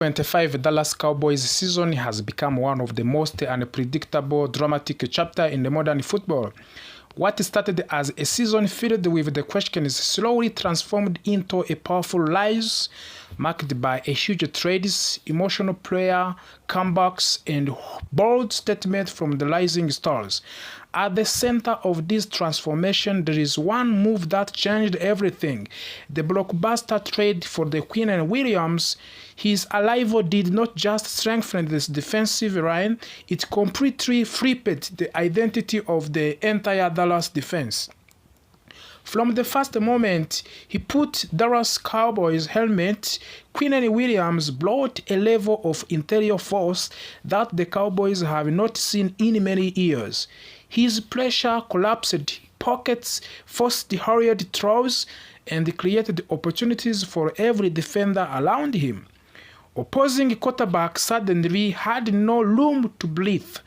25 Dallas Cowboys season has become one of the most unpredictable, dramatic chapters in the modern football. What started as a season filled with the questions slowly transformed into a powerful rise marked by a huge trades, emotional player comebacks, and bold statement from the rising stars. At the center of this transformation, there is one move that changed everything. The blockbuster trade for the Quinn and Williams. His arrival did not just strengthen this defensive line, it completely flipped the identity of the entire Dallas defense. From the first moment he put Dallas Cowboys helmet, Quinn Williams brought a level of interior force that the Cowboys have not seen in many years. His pressure collapsed pockets, forced hurried throws, and created opportunities for every defender around him. Opposing quarterback suddenly had no room to breathe.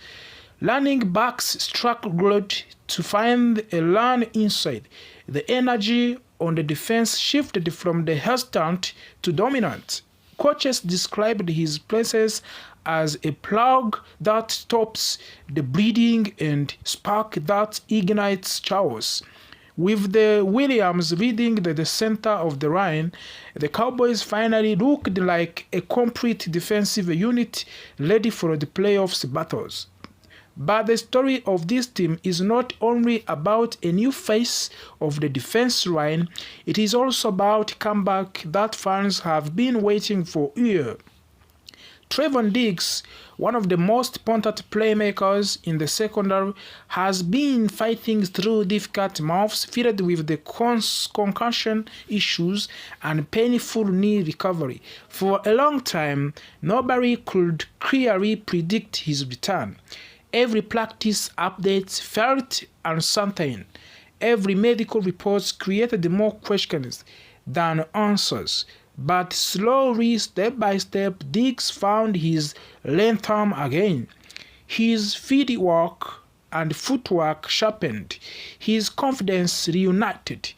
Running backs struggled to find a run inside. The energy on the defense shifted from the hesitant to dominant. Coaches described his presence as a plug that stops the bleeding and spark that ignites chaos. With the Williams leading the center of the line, the Cowboys finally looked like a complete defensive unit ready for the playoffs battles. But the story of this team is not only about a new face of the defense line, it is also about comeback that fans have been waiting for years. Trevon Diggs, one of the most pointed playmakers in the secondary, has been fighting through difficult months filled with the concussion issues and painful knee recovery. For a long time, nobody could clearly predict his return. Every practice update felt uncertain. Every medical report created more questions than answers. But slowly, step by step, Diggs found his rhythm again. His footwork sharpened. His confidence reunited.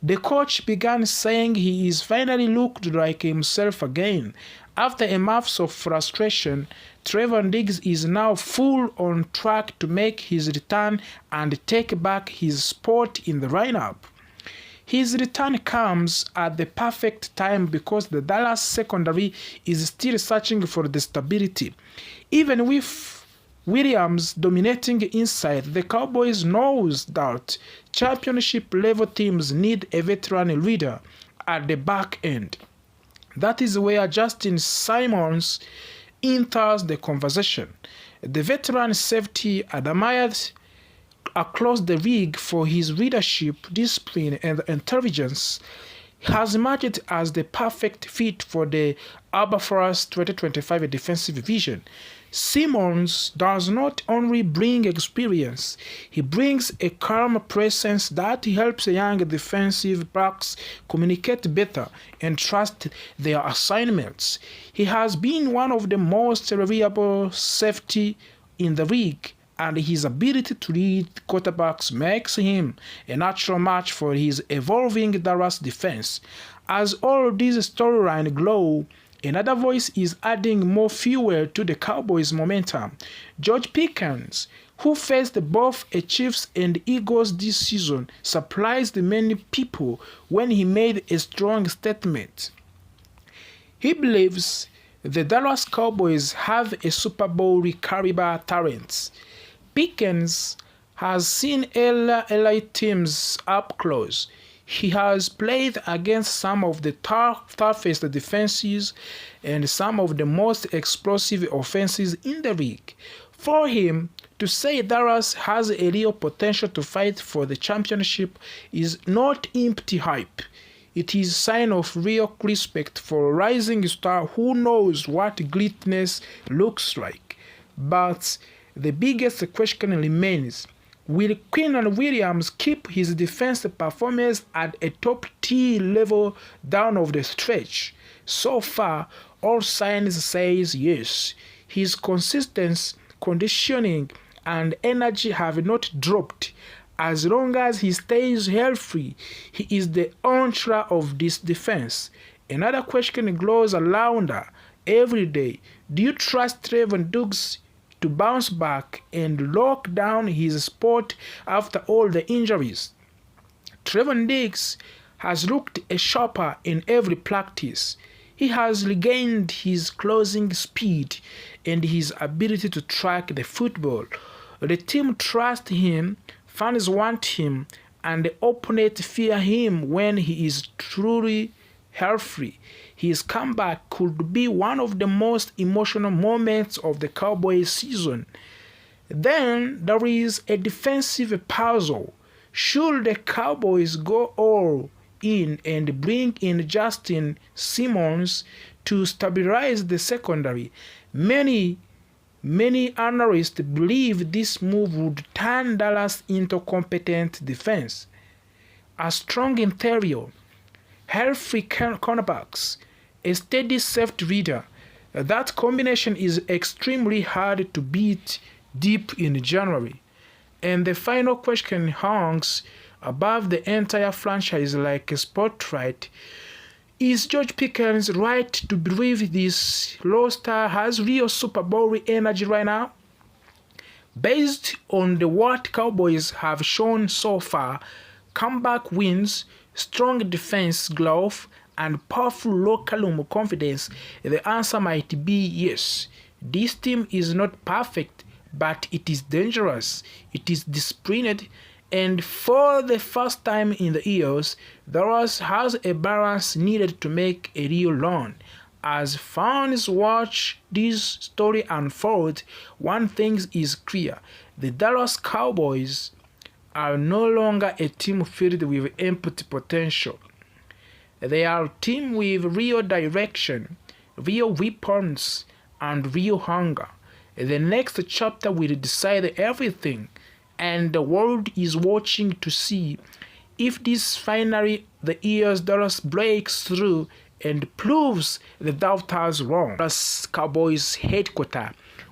The coach began saying he is finally looked like himself again. After a month of frustration, Trevon Diggs is now full on track to make his return and take back his spot in the lineup. His return comes at the perfect time because the Dallas secondary is still searching for the stability. Even with Williams dominating inside, the Cowboys knows that championship-level teams need a veteran leader at the back end. That is where Justin Simmons enters the conversation. The veteran safety admired across the league for his leadership, discipline, and intelligence has emerged as the perfect fit for the Albatross 2025 defensive vision. Simmons does not only bring experience, he brings a calm presence that helps young defensive backs communicate better and trust their assignments. He has been one of the most reliable safety in the league, and his ability to lead quarterbacks makes him a natural match for his evolving Dallas defense. As all these storylines grow, another voice is adding more fuel to the Cowboys' momentum. George Pickens, who faced both a Chiefs and Eagles this season, surprised many people when he made a strong statement. He believes the Dallas Cowboys have a Super Bowl caliber talent. Pickens has seen elite teams up close. He has played against some of the toughest defenses and some of the most explosive offenses in the league. For him to say Dallas has a real potential to fight for the championship is not empty hype. It is a sign of real respect for a rising star who knows what greatness looks like. But the biggest question remains, will Quinn Williams keep his defensive performance at a top-tier level down of the stretch? So far, all signs say yes. His consistency, conditioning, and energy have not dropped. As long as he stays healthy, he is the anchor of this defense. Another question grows around every day. Do you trust Trevon Diggs to bounce back and lock down his spot after all the injuries? Trevon Diggs has looked sharper in every practice. He has regained his closing speed and his ability to track the football. The team trusts him, fans want him, and the opponent fear him when he is truly healthy. His comeback could be one of the most emotional moments of the Cowboys season. Then there is a defensive puzzle. Should the Cowboys go all in and bring in Justin Simmons to stabilize the secondary? Many analysts believe this move would turn Dallas into competent defense. A strong interior, healthy cornerbacks, a steady safety reader. That combination is extremely hard to beat deep in January. And the final question hangs above the entire franchise like a spotlight. Is George Pickens right to believe this roster has real Super Bowl energy right now? Based on what Cowboys have shown so far, comeback wins, strong defense growth, and powerful locker room confidence, the answer might be yes. This team is not perfect, but it is dangerous, it is disciplined, and for the first time in the years, Dallas has a balance needed to make a real run. As fans watch this story unfold, one thing is clear: the Dallas Cowboys are no longer a team filled with empty potential. They are a team with real direction, real weapons, and real hunger. The next chapter will decide everything, and the world is watching to see if this finally the year's Dallas breaks through and proves the doubters wrong. Dallas Cowboys headquarters.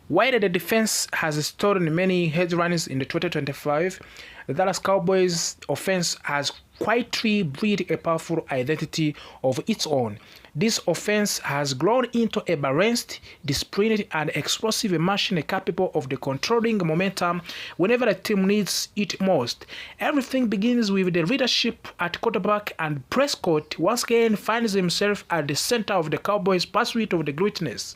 While the defense has stolen many headlines in the 2025, the Dallas Cowboys offense has quietly breed a powerful identity of its own. This offense has grown into a balanced, disciplined, and explosive machine capable of controlling momentum whenever the team needs it most. Everything begins with the leadership at quarterback, and Prescott once again finds himself at the center of the Cowboys' pursuit of the greatness.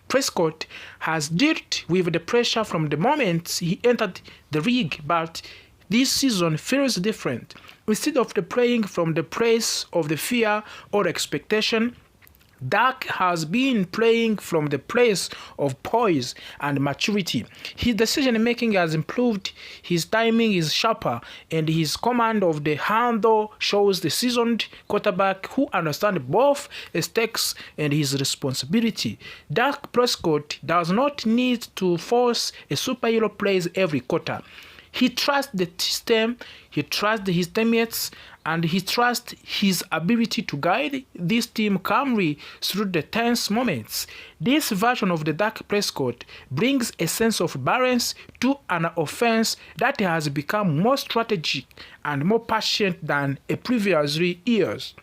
Prescott has dealt with the pressure from the moment he entered the league, but this season feels different. Instead of playing from the place of the fear or expectation, Dak has been playing from the place of poise and maturity. His decision-making has improved, his timing is sharper, and his command of the handle shows the seasoned quarterback who understands both the stakes and his responsibility. Dak Prescott does not need to force a superhero plays every quarter. He trusts the system, he trusts his teammates, and he trusts his ability to guide this team calmly through the tense moments. This version of the Dak Prescott brings a sense of balance to an offense that has become more strategic and more patient than in previous years.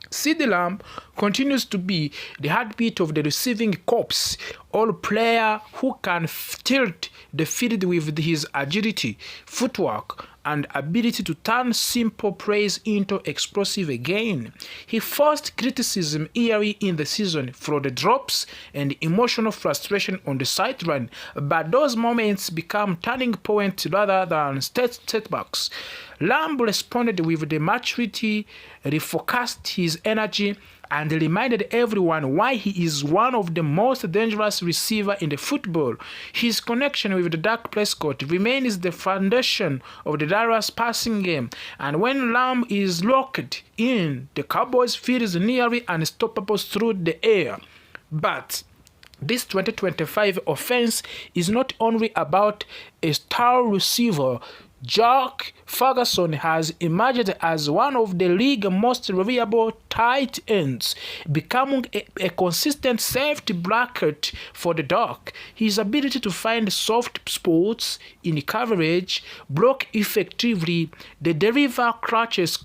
CeeDee Lamb continues to be the heartbeat of the receiving corps, all player who can tilt the field with his agility, footwork, and ability to turn simple plays into explosive gain. He faced criticism early in the season for the drops and emotional frustration on the sideline, but those moments become turning points rather than setbacks. Lamb responded with the maturity, refocused his energy, and reminded everyone why he is one of the most dangerous receivers in the football. His connection with the Dak Prescott remains the foundation of the Dallas passing game, and when Lamb is locked in, the Cowboys feels nearly unstoppable through the air. But this 2025 offense is not only about a star receiver. Jack Ferguson has emerged as one of the league's most reliable tight ends, becoming a consistent safety blanket for the Duck. His ability to find soft spots in coverage, block effectively, the deliver clutches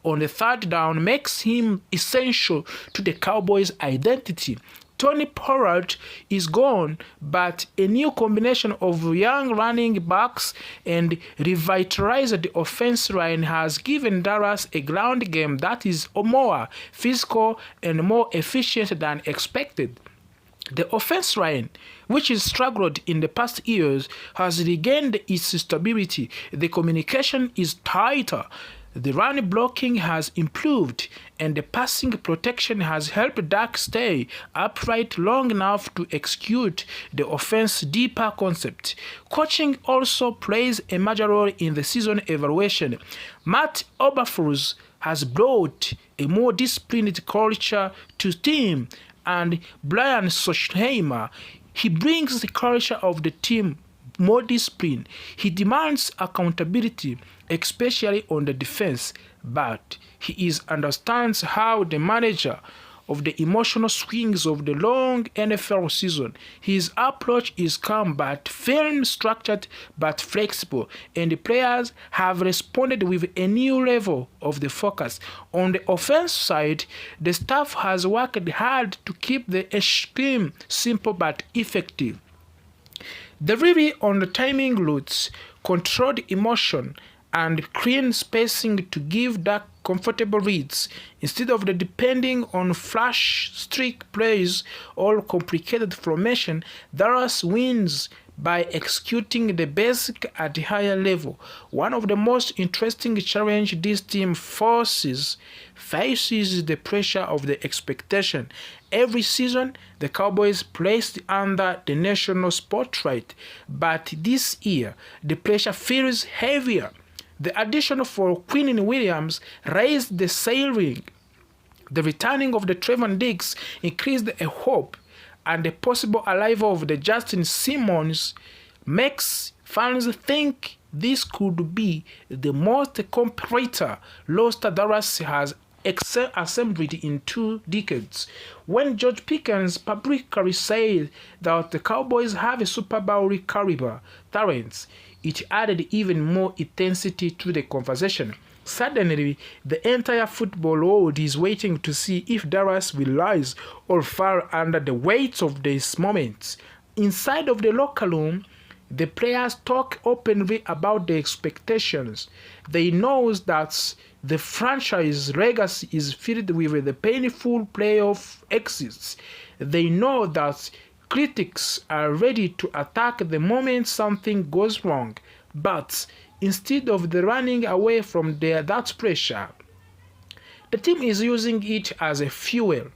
on the third down makes him essential to the Cowboys' identity. Tony Pollard is gone, but a new combination of young running backs and revitalized offense line has given Dallas a ground game that is more physical and more efficient than expected. The offense line, which has struggled in the past years, has regained its stability. The communication is tighter. The run blocking has improved, and the passing protection has helped Dak stay upright long enough to execute the offense deeper concept. Coaching also plays a major role in the season evaluation. Matt Eberflus has brought a more disciplined culture to team, and Brian Schottenheimer, he brings the culture of the team more discipline. He demands accountability, especially on the defense, but he understands how the manager of the emotional swings of the long NFL season. His approach is calm but firm, structured but flexible, and the players have responded with a new level of the focus. On the offense side, the staff has worked hard to keep the scheme simple but effective. The rely on the timing routes, controlled emotion, and clean spacing to give Dak comfortable reads instead of the depending on flash streak plays or complicated formation. Dallas wins by executing the basic at a higher level. One of the most interesting challenges this team faces the pressure of the expectation. Every season, the Cowboys placed under the national spotlight, but this year, the pressure feels heavier. The addition for Quinn Williams raised the ceiling. The returning of the Trevon Diggs increased the hope, and the possible arrival of the Justin Simmons makes fans think this could be the most complete roster Dallas has assembled in 2 decades. When George Pickens publicly said that the Cowboys have a Super Bowl caliber talents, it added even more intensity to the conversation. Suddenly, the entire football world is waiting to see if Dallas will rise or fall under the weight of these moments. Inside of the locker room, the players talk openly about the expectations. They know that the franchise legacy is filled with the painful playoff exits. They know that critics are ready to attack the moment something goes wrong, but instead of the running away from that pressure, the team is using it as a fuel.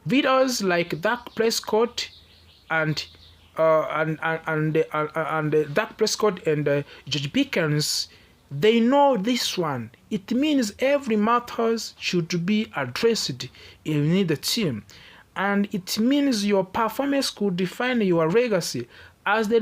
Leaders like Dak Prescott and Dak Prescott and George Pickens, they know this one. It means every matters should be addressed in the team, and it means your performance could define your legacy. As the